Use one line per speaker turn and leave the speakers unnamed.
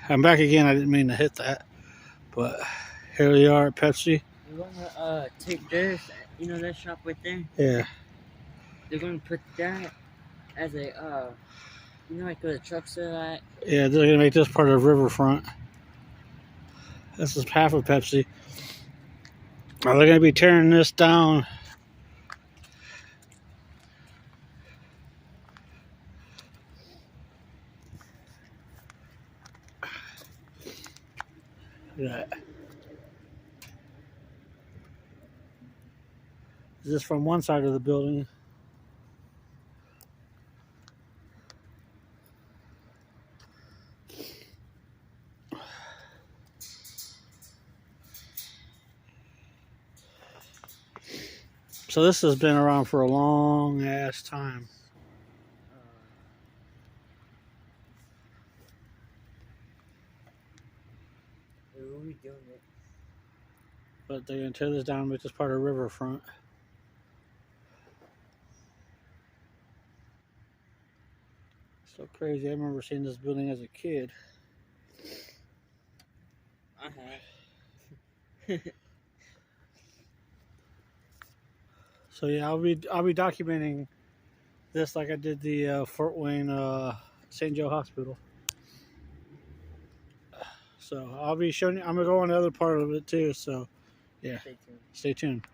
I'm back again. I didn't mean to hit that, but here we are at Pepsi.
We're gonna take this, you know, that shop right there.
Yeah.
They're gonna put that as a you know, like where the trucks are at.
Yeah, they're gonna make this part of Riverfront. This is half of Pepsi. They're gonna be tearing this down. Yeah. This is from one side of the building. So this has been around for a long ass time.
We're doing it.
But they're gonna tear this down and make this part of Riverfront. So crazy. I remember seeing this building as a kid. So yeah, I'll be documenting this like I did the Fort Wayne St. Joe Hospital. So I'll be showing you. I'm gonna go on the other part of it too. So yeah, stay tuned.